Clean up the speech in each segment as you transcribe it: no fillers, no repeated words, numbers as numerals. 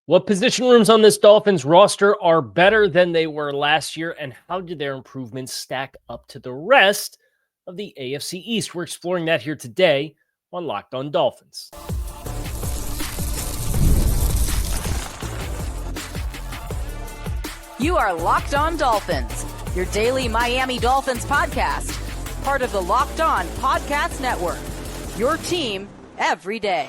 What position rooms on this Dolphins roster are better than they were last year, and how did their improvements stack up to the rest of the AFC East? We're exploring that here today on Locked On Dolphins. You are Locked On Dolphins, your daily Miami Dolphins podcast, part of the Locked On Podcast Network, your team every day.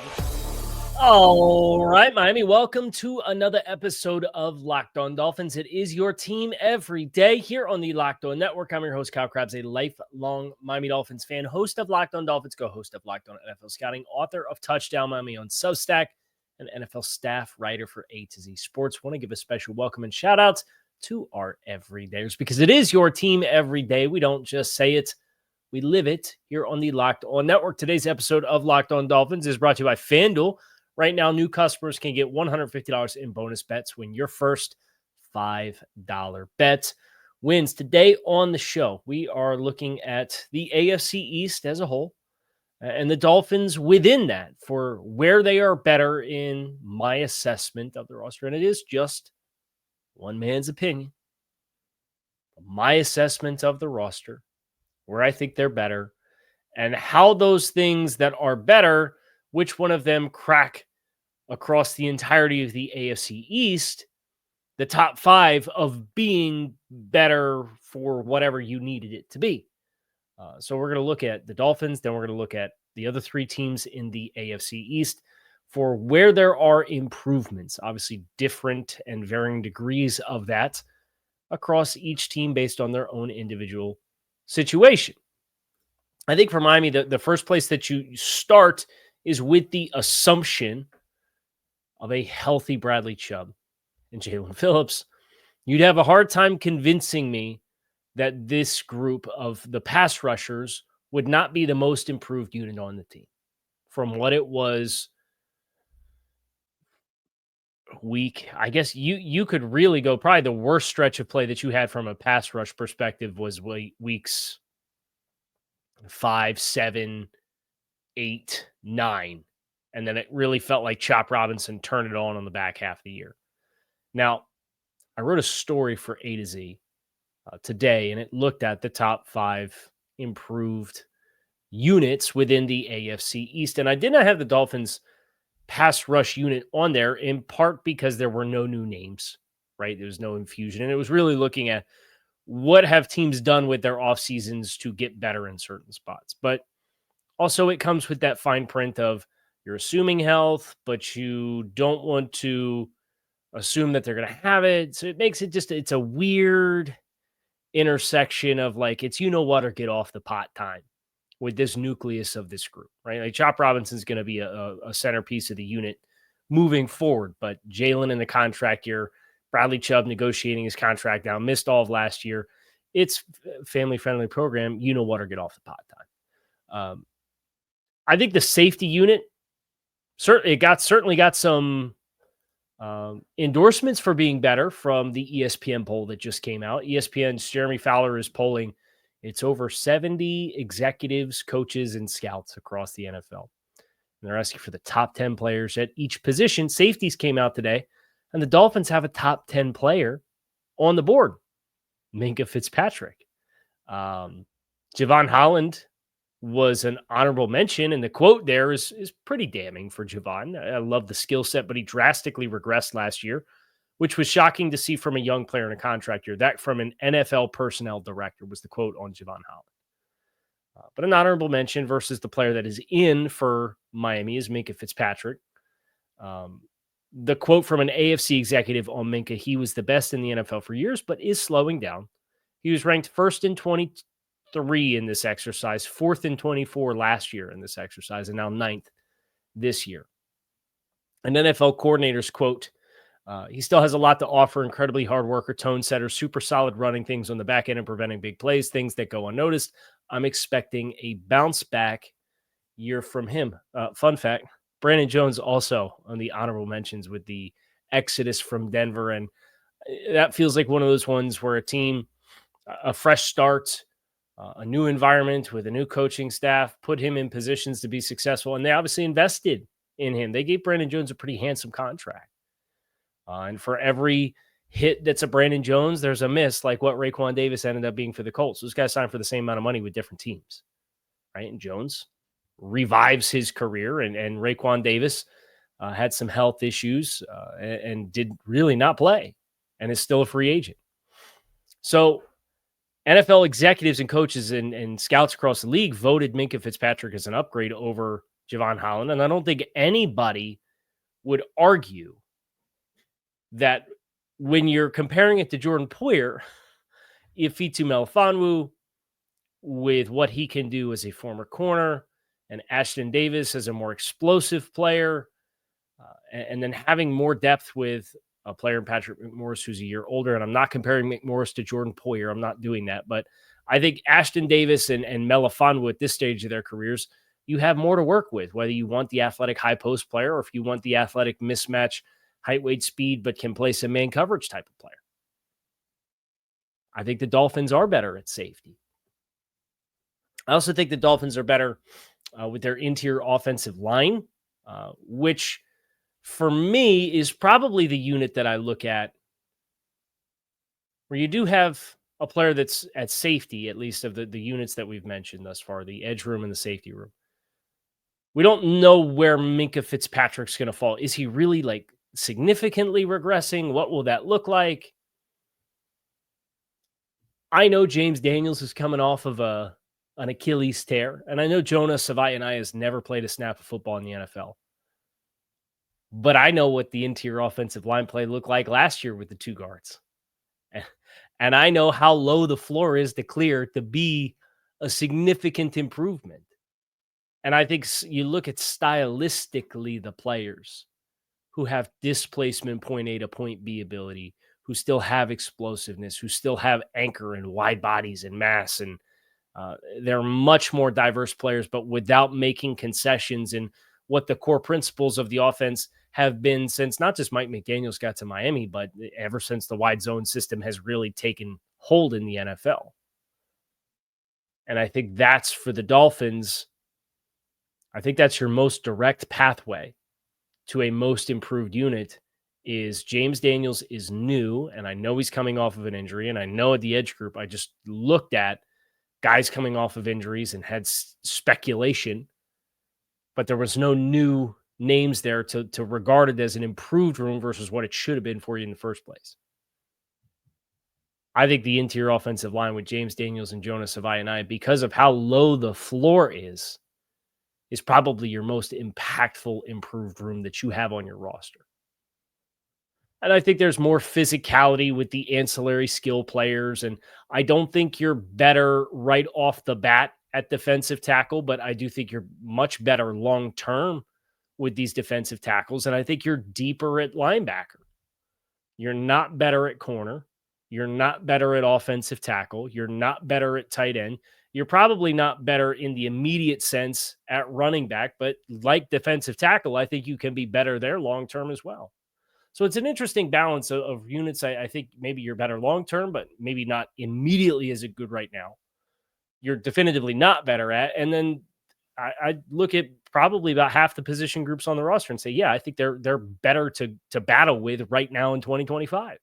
All right, Miami, welcome to another episode of Locked On Dolphins. It is your team every day here on the Locked On Network. I'm your host, Kyle Krabs, a lifelong Miami Dolphins fan, host of Locked On Dolphins, co-host of Locked On NFL Scouting, author of Touchdown Miami on Substack, and NFL staff writer for A to Z Sports. Want to give a special welcome and shout outs to our everydayers because it is your team every day. We don't just say it, we live it here on the Locked On Network. Today's episode of Locked On Dolphins is brought to you by FanDuel. Right now, new customers can get $150 in bonus bets when your first $5 bet wins. Today on the show, we are looking at the AFC East as a whole and the Dolphins within that for where they are better in my assessment of the roster. And it is just one man's opinion. My assessment of the roster, where I think they're better, and how those things that are better, which one of them crack across the entirety of the AFC East, the top five of being better for whatever you needed it to be. So we're going to look at the Dolphins, then we're going to look at the other three teams in the AFC East for where there are improvements, obviously different and varying degrees of that across each team based on their own individual situation. I think for Miami, the first place that you start is with the assumption of a healthy Bradley Chubb and Jalen Phillips. You'd have a hard time convincing me that this group of the pass rushers would not be the most improved unit on the team from what it was week. I guess you could really go probably the worst stretch of play that you had from a pass rush perspective was weeks 5, 7, 8, 9. And then it really felt like Chop Robinson turned it on the back half of the year. Now, I wrote a story for A to Z today, and it looked at the top 5 improved units within the AFC East. And I did not have the Dolphins pass rush unit on there, in part because there were no new names, right? There was no infusion. And it was really looking at what have teams done with their off seasons to get better in certain spots. But also it comes with that fine print of you're assuming health, but you don't want to assume that they're going to have it. So it makes it it's a weird intersection of like, it's what or get off the pot time with this nucleus of this group, right? Like Chop Robinson's going to be a centerpiece of the unit moving forward, but Jalen in the contract year, Bradley Chubb negotiating his contract down, missed all of last year. It's a family-friendly program, what or get off the pot time. I think the safety unit, certainly got some endorsements for being better from the ESPN poll that just came out. ESPN's Jeremy Fowler is polling. It's over 70 executives, coaches, and scouts across the NFL. And they're asking for the top 10 players at each position. Safeties came out today, and the Dolphins have a top 10 player on the board, Minkah Fitzpatrick. Javon Holland was an honorable mention, and the quote there is pretty damning for Javon. I love the skill set, but he drastically regressed last year, which was shocking to see from a young player in a contract year. That from an NFL personnel director was the quote on Javon Holland. But an honorable mention versus the player that is in for Miami is Minkah Fitzpatrick. The quote from an AFC executive on Minkah, he was the best in the NFL for years, but is slowing down. He was ranked first in 23 in this exercise, fourth in 24 last year in this exercise, and now 9th this year. An NFL coordinator's quote, he still has a lot to offer, incredibly hard worker, tone setter, super solid running things on the back end and preventing big plays, things that go unnoticed. I'm expecting a bounce back year from him. Fun fact, Brandon Jones also on the honorable mentions with the exodus from Denver. And that feels like one of those ones where a team, a fresh start, a new environment with a new coaching staff, put him in positions to be successful. And they obviously invested in him. They gave Brandon Jones a pretty handsome contract. And for every hit that's a Brandon Jones, there's a miss, like what Raekwon Davis ended up being for the Colts. Those guys signed for the same amount of money with different teams, right? And Jones revives his career, and Raekwon Davis had some health issues and did really not play and is still a free agent. So NFL executives and coaches and scouts across the league voted Minkah Fitzpatrick as an upgrade over Javon Holland. And I don't think anybody would argue that when you're comparing it to Jordan Poyer, Ifeatu Melifonwu, with what he can do as a former corner, and Ashton Davis as a more explosive player, and then having more depth with a player in Patrick McMorris who's a year older. And I'm not comparing McMorris to Jordan Poyer. I'm not doing that. But I think Ashton Davis and Melifonwu at this stage of their careers, you have more to work with, whether you want the athletic high post player or if you want the athletic mismatch, height, weight, speed, but can play some man coverage type of player. I think the Dolphins are better at safety. I also think the Dolphins are better with their interior offensive line, which for me is probably the unit that I look at where you do have a player that's at safety, at least of the units that we've mentioned thus far, the edge room and the safety room. We don't know where Minkah Fitzpatrick's going to fall. Is he really like significantly regressing? What will that look like? I know James Daniels is coming off of an Achilles tear, and I know Jonah Savaianai has never played a snap of football in the NFL. But I know what the interior offensive line play looked like last year with the two guards. And I know how low the floor is to clear to be a significant improvement. And I think you look at stylistically the players who have displacement point A to point B ability, who still have explosiveness, who still have anchor and wide bodies and mass. And they're much more diverse players, but without making concessions in what the core principles of the offense have been since not just Mike McDaniels got to Miami, but ever since the wide zone system has really taken hold in the NFL. And I think that's for the Dolphins. I think that's your most direct pathway to a most improved unit is James Daniels is new. And I know he's coming off of an injury. And I know at the edge group, I just looked at guys coming off of injuries and had speculation, but there was no new names there to regard it as an improved room versus what it should have been for you in the first place. I think the interior offensive line with James Daniels and Jonah Savaianai, because of how low the floor is probably your most impactful improved room that you have on your roster. And I think there's more physicality with the ancillary skill players. And I don't think you're better right off the bat at defensive tackle, but I do think you're much better long-term with these defensive tackles. And I think you're deeper at linebacker. You're not better at corner. You're not better at offensive tackle. You're not better at tight end. You're probably not better in the immediate sense at running back, but like defensive tackle, I think you can be better there long-term as well. So it's an interesting balance of units. I think maybe you're better long-term, but maybe not immediately as good right now. You're definitively not better at. And then I look at probably about half the position groups on the roster and say, yeah, I think they're better to battle with right now in 2025.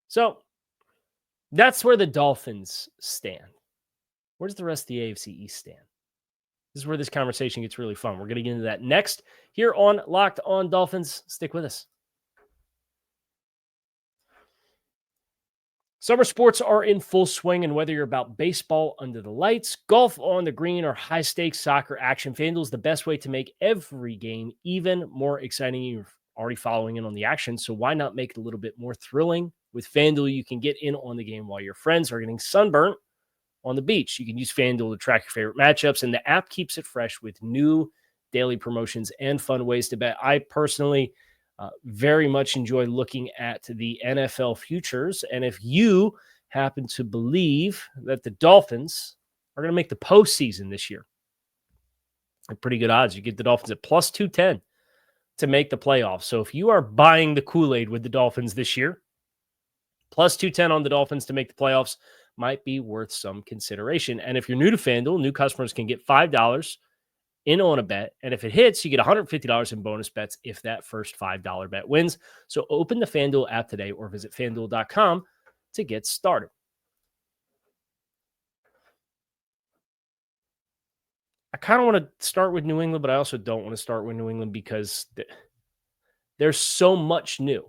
So that's where the Dolphins stand. Where does the rest of the AFC East stand? This is where this conversation gets really fun. We're going to get into that next here on Locked On Dolphins. Stick with us. Summer sports are in full swing, and whether you're about baseball under the lights, golf on the green, or high-stakes soccer action, FanDuel is the best way to make every game even more exciting. You're already following in on the action, so why not make it a little bit more thrilling? With FanDuel, you can get in on the game while your friends are getting sunburnt on the beach. You can use FanDuel to track your favorite matchups, and the app keeps it fresh with new daily promotions and fun ways to bet. I personally very much enjoy looking at the NFL futures. And if you happen to believe that the Dolphins are going to make the postseason this year, pretty good odds. You get the Dolphins at plus 210 to make the playoffs. So if you are buying the Kool-Aid with the Dolphins this year, plus 210 on the Dolphins to make the playoffs might be worth some consideration. And if you're new to FanDuel, new customers can get $5 in on a bet. And if it hits, you get $150 in bonus bets if that first $5 bet wins. So open the FanDuel app today or visit FanDuel.com to get started. I kind of want to start with New England, but I also don't want to start with New England because there's so much new.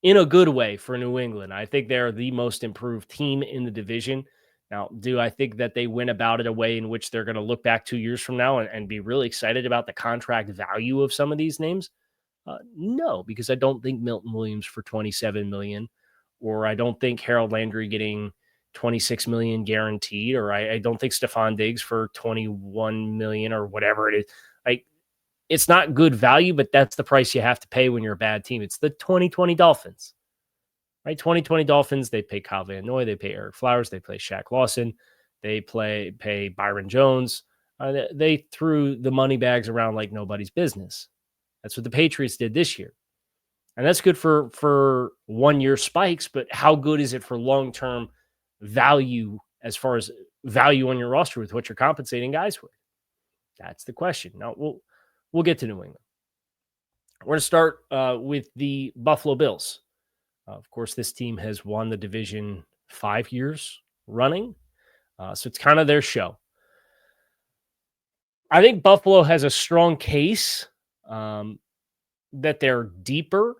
In a good way for New England. I think they're the most improved team in the division. Now, do I think that they win about it a way in which they're going to look back 2 years from now and be really excited about the contract value of some of these names? No, because I don't think Milton Williams for $27 million, or I don't think Harold Landry getting $26 million guaranteed, or I don't think Stephon Diggs for $21 million or whatever it is. It's not good value, but that's the price you have to pay when you're a bad team. It's the 2020 Dolphins, right? 2020 Dolphins, they pay Kyle Van Noy, they pay Eric Flowers, they play Shaq Lawson, they pay Byron Jones. They threw the money bags around like nobody's business. That's what the Patriots did this year. And that's good for 1 year spikes, but how good is it for long-term value as far as value on your roster with what you're compensating guys with? That's the question. Now, we'll get to New England. We're going to start with the Buffalo Bills. Of course, this team has won the division 5 years running, so it's kind of their show. I think Buffalo has a strong case that they're deeper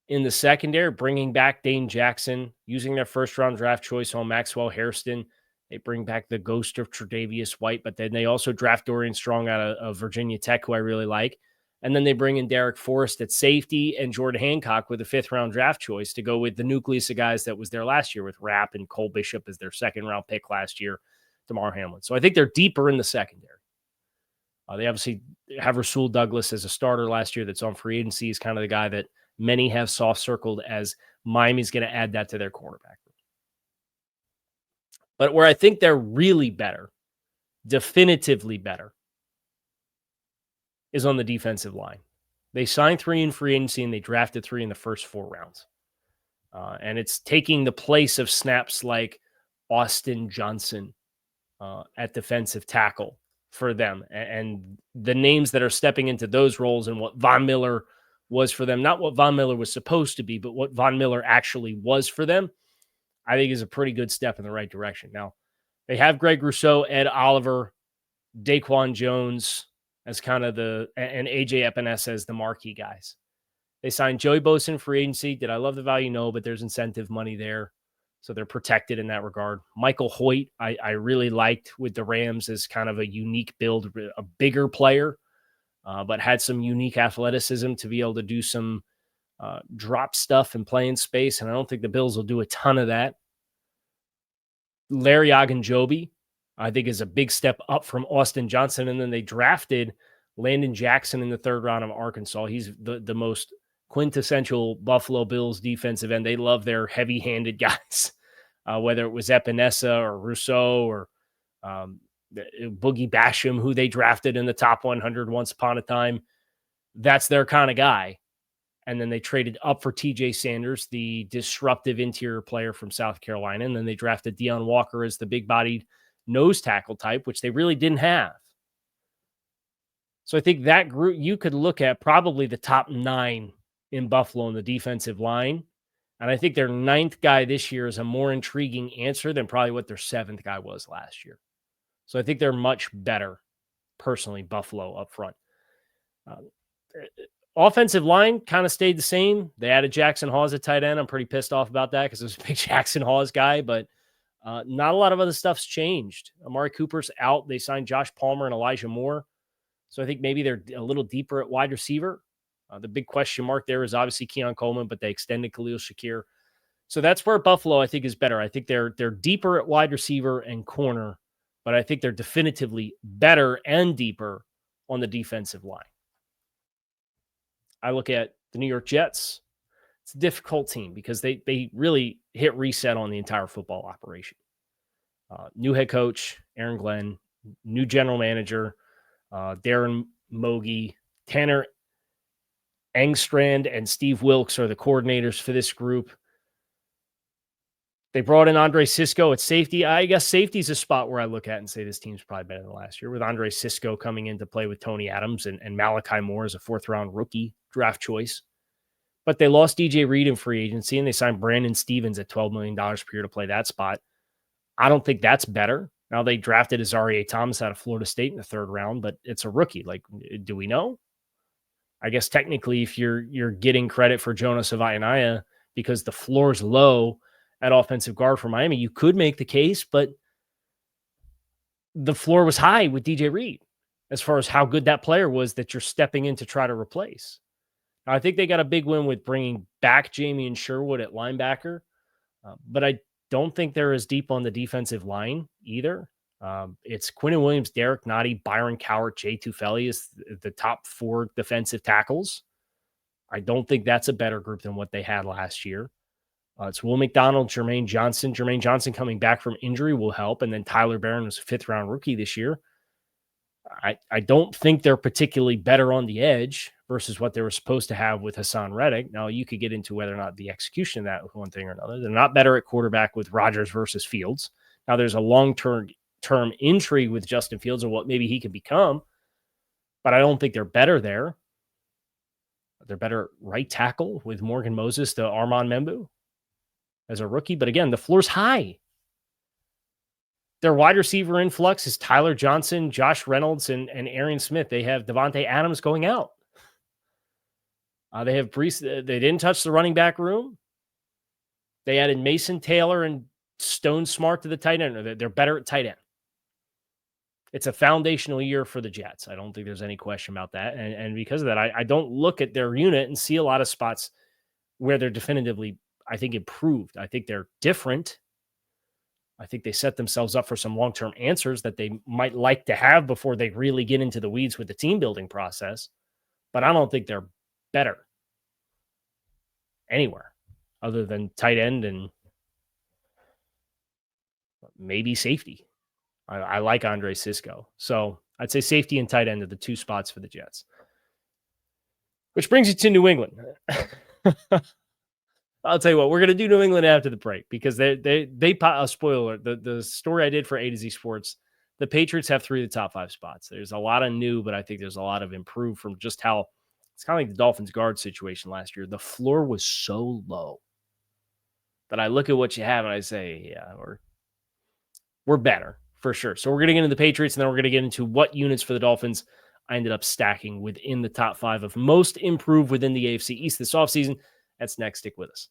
in the secondary, bringing back Dane Jackson, using their first-round draft choice on Maxwell Hairston. They bring back the ghost of Tre'Davious White, but then they also draft Dorian Strong out of Virginia Tech, who I really like. And then they bring in Derek Forrest at safety and Jordan Hancock with a fifth-round draft choice to go with the nucleus of guys that was there last year with Rapp and Cole Bishop as their second-round pick last year, Damar Hamlin. So I think they're deeper in the secondary. They obviously have Rasul Douglas as a starter last year that's on free agency. He's kind of the guy that many have soft-circled as Miami's going to add that to their cornerback. But where I think they're really better, definitively better, is on the defensive line. They signed 3 in free agency and they drafted 3 in the first 4 rounds. And it's taking the place of snaps like Austin Johnson at defensive tackle for them. And the names that are stepping into those roles and what Von Miller was for them, not what Von Miller was supposed to be, but what Von Miller actually was for them, I think is a pretty good step in the right direction. Now, they have Greg Rousseau, Ed Oliver, Daquan Jones as kind of and AJ Epinesa as the marquee guys. They signed Joey Bosa in free agency. Did I love the value? No, but there's incentive money there. So they're protected in that regard. Michael Hoyt, I really liked with the Rams as kind of a unique build, a bigger player, but had some unique athleticism to be able to do some drop stuff and play in space. And I don't think the Bills will do a ton of that. Larry Ogunjobi, I think, is a big step up from Austin Johnson. And then they drafted Landon Jackson in the 3rd round of Arkansas. He's the most quintessential Buffalo Bills defensive end. They love their heavy-handed guys, whether it was Epinesa or Rousseau or Boogie Basham, who they drafted in the top 100 once upon a time. That's their kind of guy. And then they traded up for TJ Sanders, the disruptive interior player from South Carolina. And then they drafted Deion Walker as the big-bodied nose tackle type, which they really didn't have. So I think that group, you could look at probably the top 9 in Buffalo in the defensive line. And I think their 9th guy this year is a more intriguing answer than probably what their 7th guy was last year. So I think they're much better, personally, Buffalo up front. Offensive line kind of stayed the same. They added Jackson Hawes at tight end. I'm pretty pissed off about that because I was a big Jackson Hawes guy, but not a lot of other stuff's changed. Amari Cooper's out. They signed Josh Palmer and Elijah Moore. So I think maybe they're a little deeper at wide receiver. The big question mark there is obviously Keon Coleman, but they extended Khalil Shakir. So that's where Buffalo, I think, is better. I think they're deeper at wide receiver and corner, but I think they're definitively better and deeper on the defensive line. I look at the New York Jets. It's a difficult team because they really hit reset on the entire football operation. New head coach, Aaron Glenn, new general manager, Darren Mogi, Tanner Engstrand, and Steve Wilkes are the coordinators for this group. They brought in Andre Sisco at safety. I guess safety is a spot where I look at and say this team's probably better than last year, with Andre Sisco coming in to play with Tony Adams and Malachi Moore as a fourth-round rookie draft choice. But they lost DJ Reed in free agency, and they signed Brandon Stevens at $12 million per year to play that spot. I don't think that's better. Now, they drafted Azareye'h Thomas out of Florida State in the third round, but it's a rookie. Like, do we know? I guess technically, if you're getting credit for Jonas Savaianaya because the floor is low at offensive guard for Miami, you could make the case, but the floor was high with DJ Reed as far as how good that player was that you're stepping in to try to replace. Now, I think they got a big win with bringing back Jamie Sherwood at linebacker, but I don't think they're as deep on the defensive line either. It's Quinnen Williams, Derek Nottie, Byron Cowart, Jay Tufele is the top 4 defensive tackles. I don't think that's a better group than what they had last year. It's Will McDonald, Jermaine Johnson. Jermaine Johnson coming back from injury will help. And then Tyler Barron was a 5th-round rookie this year. I don't think they're particularly better on the edge versus what they were supposed to have with Hassan Reddick. Now, you could get into whether or not the execution of that was one thing or another. They're not better at quarterback with Rodgers versus Fields. Now, there's a long-term intrigue with Justin Fields and what maybe he can become, but I don't think they're better there. They're better right tackle with Morgan Moses to Armand Membu as a rookie. But again, the floor's high. Their wide receiver influx is Tyler Johnson, Josh Reynolds, and Arian Smith. They have Devontae Adams going out. They have Brees. They didn't touch the running back room. They added Mason Taylor and Stone Smart to the tight end. They're better at tight end. It's a foundational year for the Jets. I don't think there's any question about that. And because of that, I don't look at their unit and see a lot of spots where they're definitively, I think, improved. I think they're different. I think they set themselves up for some long-term answers that they might like to have before they really get into the weeds with the team building process. But I don't think they're better anywhere other than tight end and maybe safety. I like Andre Sisco. So I'd say safety and tight end are the 2 spots for the Jets. Which brings you to New England. I'll tell you what, we're going to do New England after the break because they a spoiler. The story I did for A to Z Sports, the Patriots have 3 of the top 5 spots. There's a lot of new, but I think there's a lot of improved from just how it's kind of like the Dolphins guard situation last year. The floor was so low that I look at what you have and I say, yeah, we're better for sure. So we're going to get into the Patriots and then we're going to get into what units for the Dolphins I ended up stacking within the top 5 of most improved within the AFC East this offseason. That's next. Stick with us.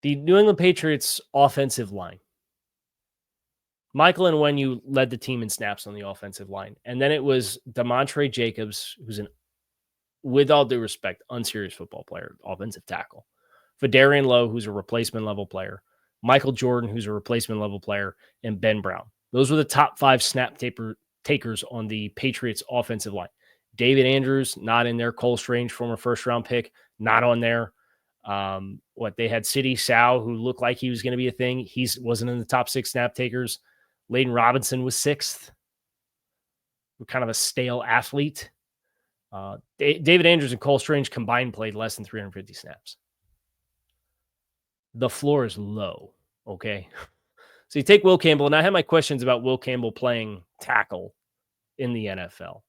The New England Patriots offensive line. Michael Onwenu led the team in snaps on the offensive line. And then it was Demontre Jacobs, who's with all due respect, unserious football player, offensive tackle. Fadarian Lowe, who's a replacement level player. Michael Jordan, who's a replacement level player. And Ben Brown. Those were the top 5 snap takers on the Patriots offensive line. David Andrews, not in there. Cole Strange, former first-round pick, not on there. They had Sidney Sow, who looked like he was going to be a thing. He wasn't in the top 6 snap takers. Layden Robinson was 6th. Kind of a stale athlete. David Andrews and Cole Strange combined played less than 350 snaps. The floor is low, okay? So you take Will Campbell, and I have my questions about Will Campbell playing tackle in the NFL.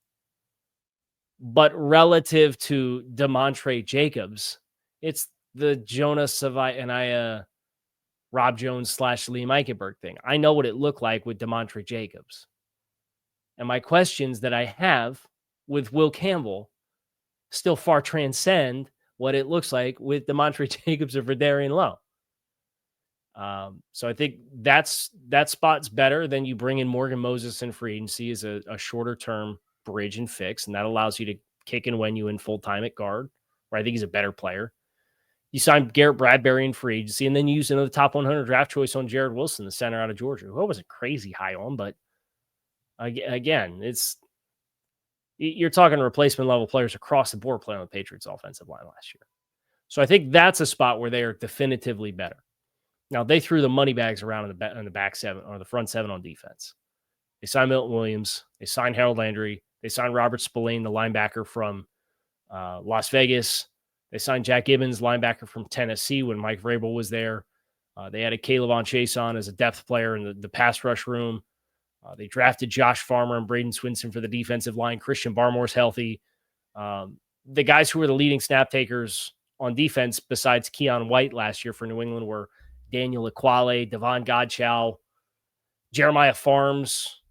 But relative to Demontre Jacobs, it's the Jonas Savaianaya, Rob Jones / Liam Eichenberg thing. I know what it looked like with Demontre Jacobs. And my questions that I have with Will Campbell still far transcend what it looks like with Demontre Jacobs or Fadarian Lowe. So I think that spot's better than you bring in Morgan Moses in free agency as a shorter term bridge and fix. And that allows you to kick and win you in full time at guard, where I think he's a better player. You signed Garrett Bradbury in free agency, and then you use another top 100 draft choice on Jared Wilson, the center out of Georgia, who I wasn't crazy high on, but again, you're talking replacement level players across the board playing on the Patriots offensive line last year. So I think that's a spot where they are definitively better. Now, they threw the money bags around in the back 7 or the front 7 on defense. They signed Milton Williams. They signed Harold Landry. They signed Robert Spillane, the linebacker from Las Vegas, they signed Jack Gibbons, linebacker from Tennessee, when Mike Vrabel was there. They added Caleb Chase on as a depth player in the pass rush room. They drafted Josh Farmer and Braden Swinson for the defensive line. Christian Barmore's healthy. The guys who were the leading snap takers on defense besides Keon White last year for New England were Daniel Ekuale, Devon Godchow, Jeremiah Farms,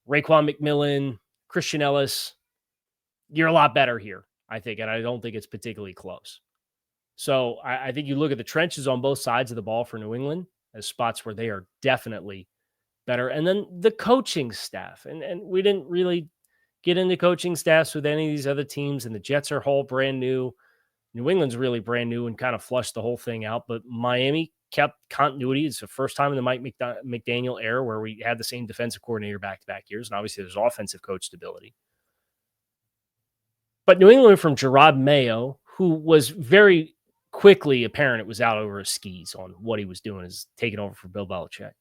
Raekwon McMillan, Christian Ellis. You're a lot better here, I think, and I don't think it's particularly close. So I think you look at the trenches on both sides of the ball for New England as spots where they are definitely better. And then the coaching staff. And we didn't really get into coaching staffs with any of these other teams, and the Jets are all brand new. New England's really brand new and kind of flushed the whole thing out. But Miami kept continuity. It's the first time in the Mike McDaniel era where we had the same defensive coordinator back-to-back years. And obviously there's offensive coach stability. But New England from Gerard Mayo, who was very quickly apparent it was out over his skis on what he was doing, is taking over for Bill Belichick,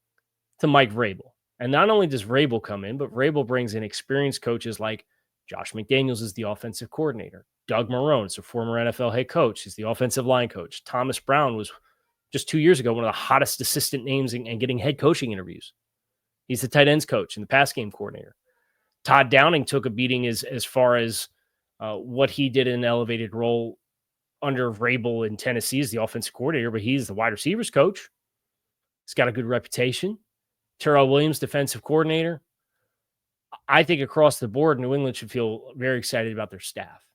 to Mike Vrabel. And not only does Vrabel come in, but Vrabel brings in experienced coaches like Josh McDaniels is the offensive coordinator. Doug Marrone, a former NFL head coach, is the offensive line coach. Thomas Brown was just 2 years ago one of the hottest assistant names and getting head coaching interviews. He's the tight ends coach and the pass game coordinator. Todd Downing took a beating as far as what he did in an elevated role under Vrabel in Tennessee as the offensive coordinator, but he's the wide receivers coach. He's got a good reputation. Terrell Williams, defensive coordinator. I think across the board, New England should feel very excited about their staff.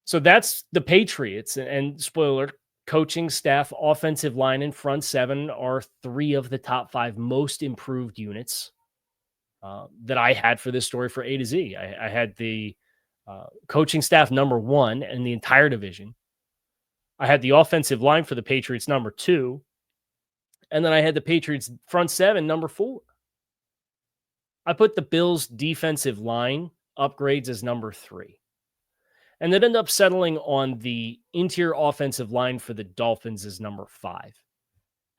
So that's the Patriots. And spoiler, coaching staff, offensive line, and front seven are three of the top five most improved units that I had for this story for A to Z. I had the coaching staff number one in the entire division. I had the offensive line for the Patriots number two. And then I had the Patriots front seven number four. I put the Bills defensive line upgrades as number three. And then ended up settling on the interior offensive line for the Dolphins as number five.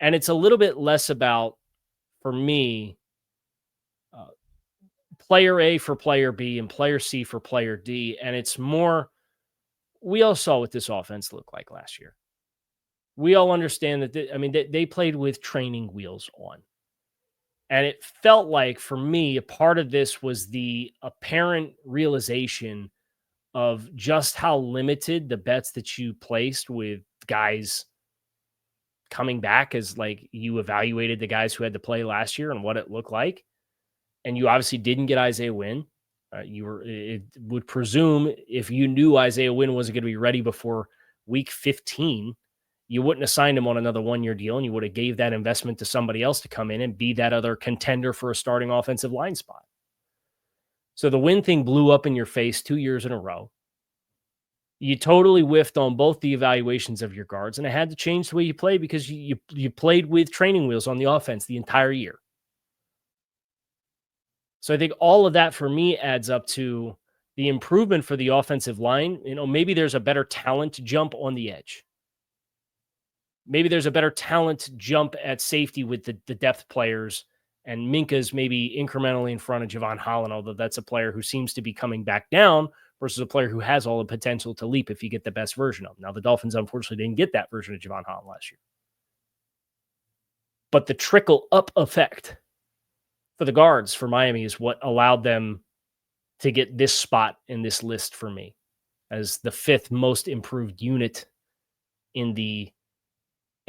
And it's a little bit less about, for me, player A for player B and player C for player D. And it's more, we all saw what this offense looked like last year. We all understand that, they played with training wheels on. And it felt like, for me, a part of this was the apparent realization of just how limited the bets that you placed with guys coming back, as like you evaluated the guys who had to play last year and what it looked like. And you obviously didn't get Isaiah Wynn. It would presume if you knew Isaiah Wynn wasn't going to be ready before week 15, you wouldn't have signed him on another one-year deal, and you would have gave that investment to somebody else to come in and be that other contender for a starting offensive line spot. So the Wynn thing blew up in your face 2 years in a row. You totally whiffed on both the evaluations of your guards, and it had to change the way you play because you played with training wheels on the offense the entire year. So I think all of that for me adds up to the improvement for the offensive line. Maybe there's a better talent jump on the edge. Maybe there's a better talent jump at safety with the depth players, and Minkah's maybe incrementally in front of Javon Holland, although that's a player who seems to be coming back down versus a player who has all the potential to leap if you get the best version of him. Now, the Dolphins unfortunately didn't get that version of Javon Holland last year. But the trickle-up effect for the guards for Miami is what allowed them to get this spot in this list for me as the fifth most improved unit in the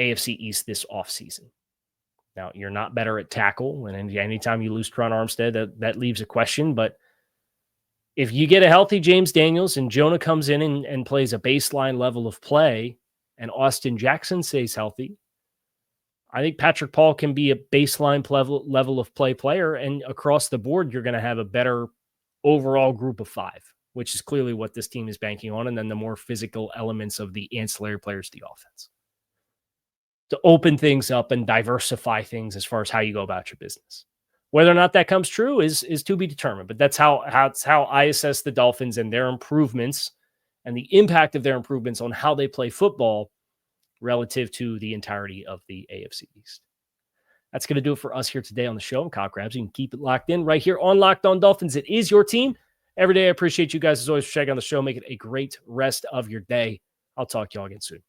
AFC East this offseason. Now, you're not better at tackle, and anytime you lose Tron Armstead, that leaves a question. But if you get a healthy James Daniels and Jonah comes in and plays a baseline level of play, and Austin Jackson stays healthy, I think Patrick Paul can be a baseline level of play player, and across the board, you're going to have a better overall group of five, which is clearly what this team is banking on, and then the more physical elements of the ancillary players of the offense to open things up and diversify things as far as how you go about your business. Whether or not that comes true is to be determined, but that's how I assess the Dolphins and their improvements and the impact of their improvements on how they play football relative to the entirety of the AFC East. That's going to do it for us here today on the show. I'm Kyle Krabs. You can keep it locked in right here on Locked On Dolphins. It is your team every day. I appreciate you guys as always for checking out the show. Make it a great rest of your day. I'll talk to y'all again soon.